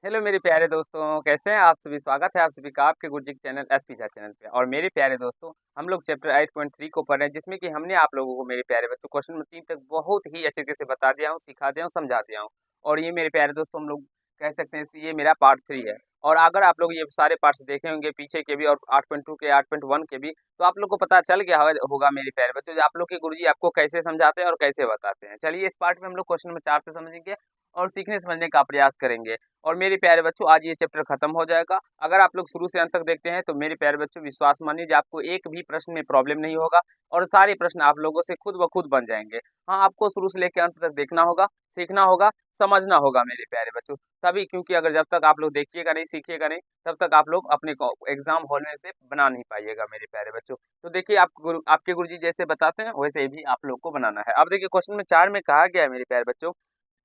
Hello मेरे प्यारे दोस्तों, कैसे हैं आप सभी। स्वागत है आप सभी का आपके गुरुजी के चैनल एसपी झा चैनल पे। और मेरे प्यारे दोस्तों, हम लोग चैप्टर 8.3 को पढ़ रहे हैं, जिसमें कि हमने आप लोगों को मेरे प्यारे बच्चों क्वेश्चन नंबर 3 तक बहुत ही अच्छे तरीके से बता दिया हूँ, सिखा दिया हूँ, समझा दिया हूँ। और ये मेरे प्यारे दोस्तों, हम लोग कह सकते हैं कि ये मेरा पार्ट 3 है। और अगर आप लोग ये सारे पार्ट्स देखे होंगे पीछे के भी और 8.2 के 8.1 के भी, तो आप लोग को पता चल गया होगा मेरे प्यारे बच्चों आप लोग के गुरुजी आपको कैसे समझाते हैं और कैसे बताते हैं। चलिए इस पार्ट में हम लोग क्वेश्चन नंबर 4 से समझेंगे और सीखने समझने का प्रयास करेंगे। और मेरे प्यारे बच्चों, आज ये चैप्टर खत्म हो जाएगा। अगर आप लोग शुरू से अंत तक देखते हैं तो मेरे प्यारे बच्चों, विश्वास मानिए आपको एक भी प्रश्न में प्रॉब्लम नहीं होगा और सारे प्रश्न आप लोगों से खुद ब खुद बन जाएंगे। हाँ, आपको शुरू से लेकर अंत तक देखना होगा, सीखना होगा, समझना होगा मेरे प्यारे बच्चों। तभी, क्योंकि अगर जब तक आप लोग देखिएगा नहीं, सीखिएगा नहीं, तब तक आप लोग अपने एग्जाम हॉल में से बना नहीं पाइएगा मेरे प्यारे बच्चों। तो देखिए, आपके गुरुजी जैसे बताते हैं वैसे भी आप लोग को बनाना है। अब देखिए, क्वेश्चन में 4 में कहा गया है मेरे प्यारे बच्चों,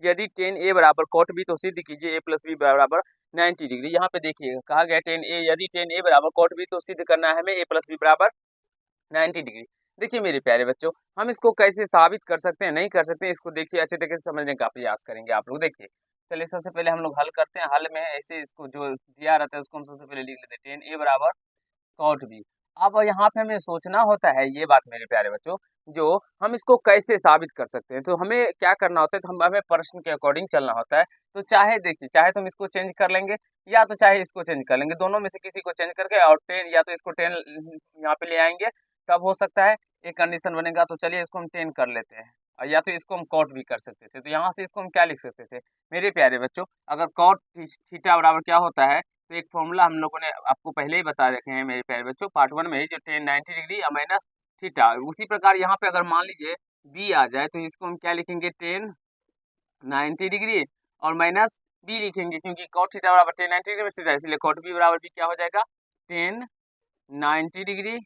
यदि tan a बराबर cot b तो सिद्ध कीजिए a प्लस बी बराबर 90 डिग्री। यहाँ पे देखिए कहा गया यदि tan a बराबर cot b तो सिद्ध करना है हमें a प्लस बी बराबर 90 डिग्री। देखिए मेरे प्यारे बच्चों, हम इसको कैसे साबित कर सकते हैं, नहीं कर सकते हैं, इसको देखिए अच्छे तरीके से समझने का प्रयास करेंगे आप लोग। देखिए, चलिए सबसे पहले हम लोग हल करते हैं। हल में ऐसे इसको जो दिया रहता है उसको हम सबसे पहले लिख लेते हैं, tan a बराबर कॉट भी। अब यहाँ पे हमें सोचना होता है ये बात मेरे प्यारे बच्चों, जो हम इसको कैसे साबित कर सकते हैं। तो हमें क्या करना होता है, तो हमें प्रश्न के अकॉर्डिंग चलना होता है। तो चाहे देखिए, चाहे तो हम इसको चेंज कर लेंगे या तो चाहे इसको चेंज कर लेंगे, दोनों में से किसी को चेंज करके और 10 या तो इसको 10 यहाँ पे ले आएंगे, तब हो सकता है एक कंडीशन बनेगा। तो चलिए इसको हम 10 कर लेते हैं, और या तो इसको हम कॉट भी कर सकते थे। तो यहाँ से इसको हम क्या लिख सकते थे मेरे प्यारे बच्चों, अगर कॉट थीटा बराबर क्या होता है, तो एक फॉर्मूला हम लोगों ने आपको पहले ही बता रखे हैं मेरे प्यारे बच्चों, पार्ट 1 में ही, जो tan 90 डिग्री माइनस थीटा। उसी प्रकार यहाँ पे अगर मान लीजिए बी आ जाए तो इसको हम क्या लिखेंगे, tan 90 डिग्री और माइनस बी लिखेंगे, क्योंकि cot थीटा बराबर tan 90 डिग्री में थीटा, इसलिए cot बी बराबर बी क्या हो जाएगा, tan 90 डिग्री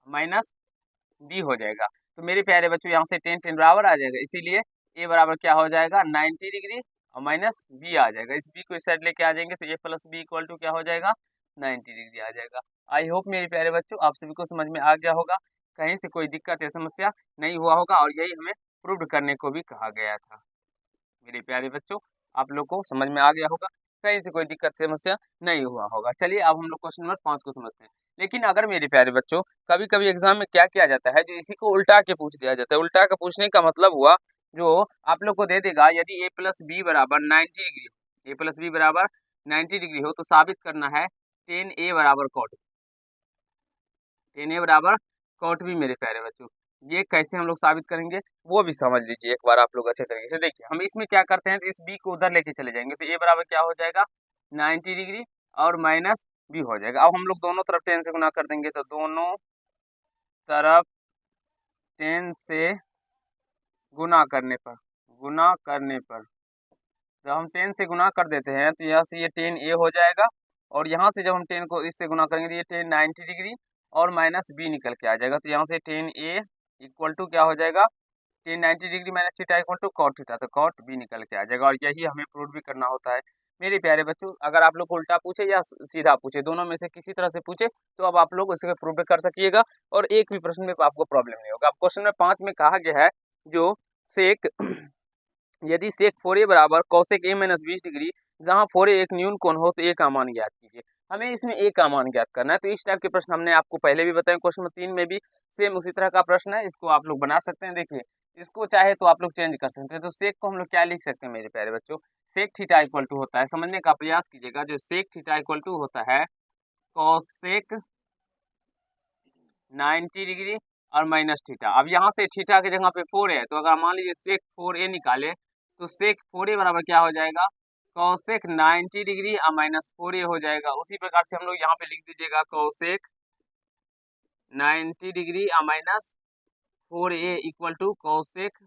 माइनस बी हो जाएगा। तो मेरे प्यारे बच्चों, यहाँ से tan बराबर आ जाएगा, इसीलिए ए बराबर क्या हो जाएगा, 90 डिग्री और माइनस बी आ जाएगा। इस बी को इस साइड लेके आ जाएंगे तो ए प्लस बी इक्वल टू क्या हो जाएगा, 90 डिग्री आ जाएगा। आई होप मेरे प्यारे बच्चों आप सभी को समझ में आ गया होगा, कहीं से कोई दिक्कत या समस्या नहीं हुआ होगा, और यही हमें प्रूव करने को भी कहा गया था। मेरे प्यारे बच्चों, आप लोग को समझ में आ गया होगा, कहीं से कोई दिक्कत समस्या नहीं हुआ होगा। चलिए अब हम लोग क्वेश्चन नंबर 5 को समझते हैं। लेकिन अगर मेरे प्यारे बच्चों, कभी कभी एग्जाम में क्या किया जाता है, जो इसी को उल्टा के पूछ दिया जाता है। उल्टा का पूछने का मतलब हुआ, जो आप लोग को दे देगा, यदि a प्लस बी बराबर 90 डिग्री, a प्लस बी बराबर 90 डिग्री हो तो साबित करना है tan a बराबर cot, tan a बराबर cot भी। मेरे प्यारे बच्चों, ये कैसे हम लोग साबित करेंगे वो भी समझ लीजिए एक बार आप लोग अच्छे तरीके से। देखिए, हम इसमें क्या करते हैं, तो इस b को उधर लेके चले जाएंगे, तो a बराबर क्या हो जाएगा, 90 डिग्री और माइनस b हो जाएगा। अब हम लोग दोनों तरफ 10 से गुना कर देंगे, तो दोनों तरफ 10 से गुना करने पर जब हम 10 से गुना कर देते हैं तो यहाँ से ये 10 a हो जाएगा, और यहाँ से जब हम 10 को इससे गुना करेंगे तो ये 10 90 डिग्री और माइनस b निकल के आ जाएगा। तो यहाँ से 10 a इक्वल टू क्या हो जाएगा, 10 90 degree minus theta equal to cot theta, तो कॉट b निकल के आ जाएगा। और यही हमें प्रूव भी करना होता है मेरे प्यारे बच्चों। अगर आप लोग को उल्टा पूछे या सीधा पूछे, दोनों में से किसी तरह से पूछे, तो अब आप लोग इसके प्रूव कर सकिएगा और एक भी प्रश्न में आपको प्रॉब्लम नहीं होगा। अब क्वेश्चन नंबर 5 में कहा गया है, जो सेक यदि सेक 4a बराबर कौशिक a माइनस 20 डिग्री, जहाँ 4a एक न्यून कोण हो तो a का मान ज्ञात कीजिए। हमें इसमें a का मान ज्ञात करना है। तो इस टाइप के प्रश्न हमने आपको पहले भी बताया, क्वेश्चन नंबर 3 में भी सेम उसी तरह का प्रश्न है, इसको आप लोग बना सकते हैं। देखिए, इसको चाहे तो आप लोग चेंज कर सकते हैं। तो सेक को हम लोग क्या लिख सकते हैं मेरे प्यारे बच्चों, सेक थीटा इक्वल टू होता है, समझने का प्रयास कीजिएगा, जो सेक थीटा इक्वल टू होता है कौशिक 90 डिग्री और माइनस थीटा। अब यहाँ से थीटा की जगह पे 4 है, तो अगर मान लीजिए सेक 4a निकाले, तो सेक 4a बराबर क्या हो जाएगा, कौशिक 90 डिग्री और माइनस 4a हो जाएगा। उसी प्रकार से हम लोग यहाँ पे लिख दीजिएगा कौशिक 90 डिग्री और माइनस 4a इक्वल टू कौशिक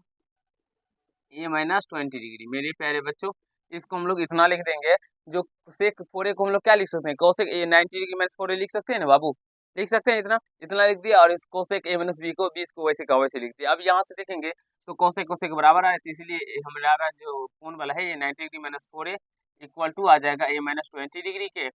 a माइनस 20 डिग्री। मेरे प्यारे बच्चों, इसको हम लोग इतना लिख देंगे, जो सेक 4a को हम लोग क्या लिख सकते हैं, Kaushik a 90 degree minus 4a लिख सकते हैं ना बाबू, लिख सकते हैं। इतना इतना लिख दिया, और इस कोसेक a माइनस b को 20 को वैसे का वैसे लिख दिया। अब यहाँ से देखेंगे तो कोसेक कोसेक बराबर आए, तो इसलिए हमारा जो कोण वाला है ये 90 degree minus 4a equal to आ जाएगा a माइनस 20 डिग्री के।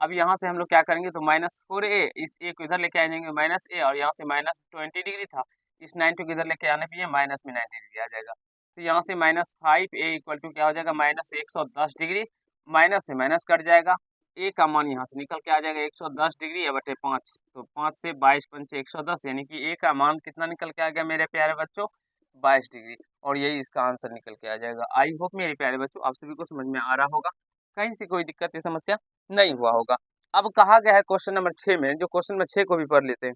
अब यहाँ से हम लोग क्या करेंगे, तो माइनस 4a, इस a को इधर लेके आ जाएंगे माइनस a, और यहाँ से माइनस 20 डिग्री था, इस 90 को इधर लेके आने पे ये माइनस में 90 डिग्री आ जाएगा। तो यहाँ से माइनस 5a इक्वल टू क्या हो जाएगा, माइनस 110 डिग्री। माइनस से माइनस कट जाएगा, ए का मान यहाँ से निकल के आ जाएगा 110 डिग्री बटे 5, तो 5 से 22 पंचे 110, यानी कि ए का मान कितना निकल के आ गया मेरे प्यारे बच्चों, 22 डिग्री। और यही इसका आंसर निकल के आ जाएगा। आई होप मेरे प्यारे बच्चों आप सभी को समझ में आ रहा होगा, कहीं से कोई दिक्कत या समस्या नहीं हुआ होगा। अब कहा गया है क्वेश्चन नंबर 6 में, जो क्वेश्चन नंबर 6 को भी पढ़ लेते हैं,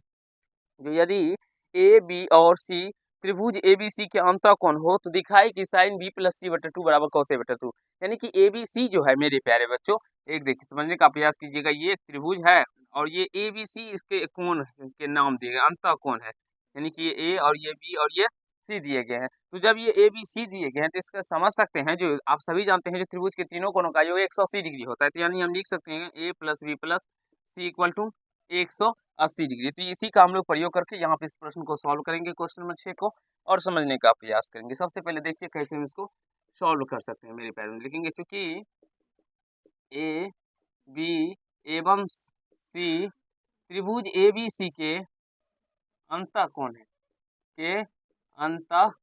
जो यदि ए बी और सी त्रिभुज ए बी सी के अंतःकोण हो तो दिखाई कि साइन बी प्लस सी बटे 2 बराबर कॉस ए बटे 2, यानी कि ए बी सी जो है मेरे प्यारे बच्चों, एक देखिए समझने का प्रयास कीजिएगा, ये एक त्रिभुज है और ये ए बी सी इसके कोण के नाम दिए गए, अंतःकोण है, यानी कि ये ए और ये बी और ये सी दिए गए हैं। तो जब ये ए बी सी दिए गए हैं तो इसका समझ सकते हैं, जो आप सभी जानते हैं जो त्रिभुज के तीनों कोणों का योग 180 डिग्री होता है, तो यानी हम लिख सकते हैं A plus B plus C equal to 180 degree. तो इसी का हम लोग प्रयोग करके यहाँ पे इस प्रश्न को सॉल्व करेंगे, क्वेश्चन नंबर 6 को, और समझने का प्रयास करेंगे। सबसे पहले देखिए कैसे हम इसको सॉल्व कर सकते हैं। मेरे पैर में लिखेंगे, चूंकि ए बी एवं सी त्रिभुज ए बी सी के अंतःकोण है, के अंतःकोण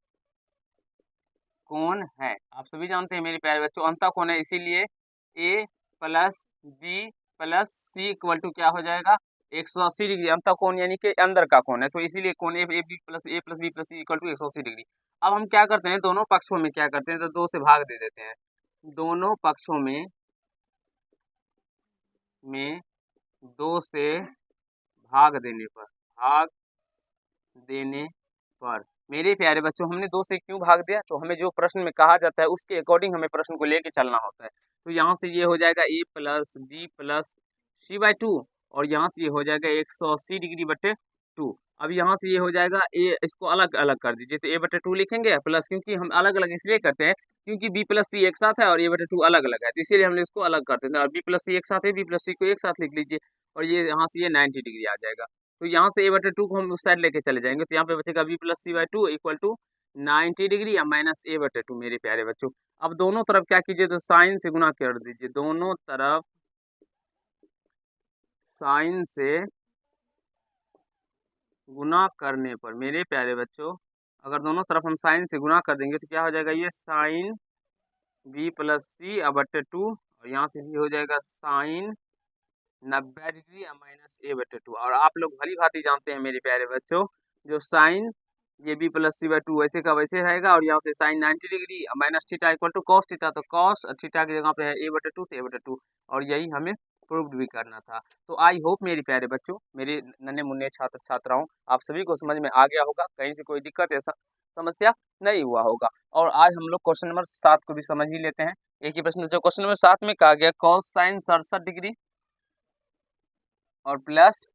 है, आप सभी जानते हैं मेरे प्यारे बच्चों अंतःकोण है, इसीलिए A plus B plus C equal to क्या हो जाएगा 180 डिग्री। अंतःकोण यानी कि अंदर का कोण है, तो इसीलिए कोण A B plus C equal to 180 degree. अब हम क्या करते हैं, दोनों पक्षों में क्या करते हैं, तो 2 से भाग दे देते हैं। दोनों पक्षों में 2 से भाग देने पर मेरे प्यारे बच्चों हमने 2 से क्यों भाग दिया, तो हमें जो प्रश्न में कहा जाता है उसके अकॉर्डिंग हमें प्रश्न को लेके चलना होता है। तो यहाँ से ये हो जाएगा A plus B plus C by 2, और यहाँ से ये हो जाएगा 180 डिग्री बटे 2। अब यहाँ से ये हो जाएगा ए, इसको अलग अलग कर दीजिए, तो ए बटे 2 लिखेंगे प्लस, क्योंकि हम अलग अलग इसलिए करते हैं क्योंकि बी प्लस सी एक साथ है और ए बटे 2 अलग अलग है, तो इसीलिए हमने इसको अलग कर देते हैं। और बी प्लस सी एक साथ है, बी प्लस सी को एक साथ लिख लीजिए, और ये यहाँ से ये 90 डिग्री आ जाएगा। तो यहाँ से ए बटे 2 को हम उस साइड लेके चले जाएंगे, तो यहाँ पे बचेगा B plus C by 2 equal to 90 degree या माइनस ए बटे 2 मेरे प्यारे बच्चों। अब दोनों तरफ क्या कीजिए, तो साइन से गुना कर दीजिए, दोनों तरफ साइन से गुना करने पर मेरे प्यारे बच्चों, अगर दोनों तरफ हम साइन से गुना कर देंगे तो क्या हो जाएगा, ये साइन बी प्लस सी बटे 2, और यहाँ से भी हो जाएगा साइन 90 डिग्री या माइनस ए बटे 2। और आप लोग भली भांति जानते हैं मेरे प्यारे बच्चों, जो साइन ये बी प्लस सी बाई 2 वैसे का वैसे रहेगा, और यहाँ से sine 90 degree minus theta equal to cos theta, तो कॉस थीटा की जगह पे है ए बटे 2 तो ए बटे 2, और यही हमें प्रूव्ड भी करना था। तो आई होप मेरे प्यारे बच्चों, मेरे नन्हे मुन्ने छात्र छात्राओं, आप सभी को समझ में आ गया होगा, कहीं से कोई दिक्कत ऐसा समस्या नहीं हुआ होगा। और आज हम लोग क्वेश्चन नंबर 7 को भी समझ ही लेते हैं। एक ही प्रश्न, जो क्वेश्चन नंबर 7 में कहा गया कॉस साइन 67 डिग्री और plus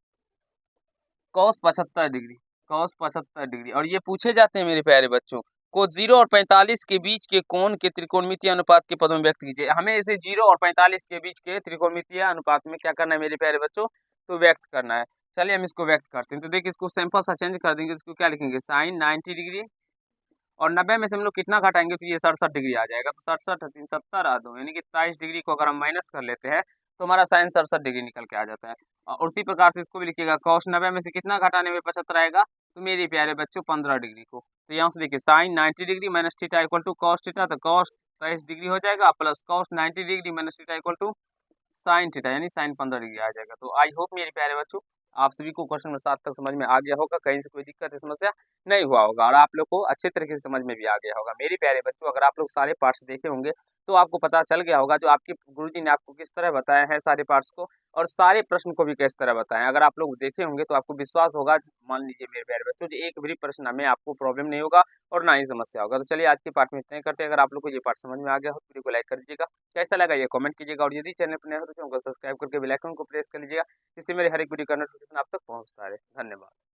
cos 75 degree, cos 75 degree, और ये पूछे जाते हैं मेरे प्यारे बच्चों को 0 और 45 के बीच के कोण के त्रिकोणमितीय अनुपात के पदों में व्यक्त कीजिए। हमें इसे 0 और 45 के बीच के त्रिकोणमितीय अनुपात में क्या करना है मेरे प्यारे बच्चों, तो व्यक्त करना है। चलिए हम इसको व्यक्त करते हैं। तो देखिए इसको सिंपल सा चेंज कर देंगे, इसको क्या लिखेंगे, साइन 90 डिग्री, और 90 में से हम लोग कितना घटाएंगे, तो ये 67 डिग्री आ जाएगा, तो 67 3 70 आ 2, यानी कि 27 डिग्री को अगर हम माइनस कर लेते हैं तो हमारा साइन 67 डिग्री निकल के आ जाता है। और उसी प्रकार से इसको भी लिखिएगा, कॉस 90 में से कितना घटाने में 75 आएगा, तो मेरे प्यारे बच्चों 15 डिग्री को। तो यहाँ से देखिए sine 90 degree minus theta equal to cos theta, तो कॉस 23 डिग्री हो जाएगा plus cos 90 degree minus theta equal to sine theta, यानी साइन 15 डिग्री आ जाएगा। तो आई होप मेरे प्यारे बच्चों आप सभी को क्वेश्चन नंबर 7 तक समझ में आ गया होगा, कहीं से कोई दिक्कत या समस्या नहीं हुआ होगा, और आप लोग को अच्छे तरीके से समझ में भी आ गया होगा। मेरे प्यारे बच्चों, अगर आप लोग सारे पार्ट्स देखे होंगे तो आपको पता चल गया होगा जो आपके गुरुजी ने आपको किस तरह बताया है सारे पार्ट्स को, और सारे प्रश्न को भी किस तरह बताया। अगर आप लोग देखे होंगे तो आपको विश्वास होगा, मान लीजिए मेरे प्यारे बच्चों, जो एक भी प्रश्न में आपको प्रॉब्लम नहीं होगा और ना ही समस्या होगा। तो चलिए आज के पार्ट में इतना ही करते हैं। अगर आप लोग को ये पार्ट समझ में आ गया हो तो वीडियो को लाइक कर दीजिएगा, कैसा लगा ये कमेंट कीजिएगा, और यदि चैनल पर नए हो तो चैनल को सब्सक्राइब करके बेल आइकन को प्रेस कर लीजिएगा, जिससे मेरे हर एक वीडियो का नोटिफिकेशन आप तक पहुंचता रहे। धन्यवाद।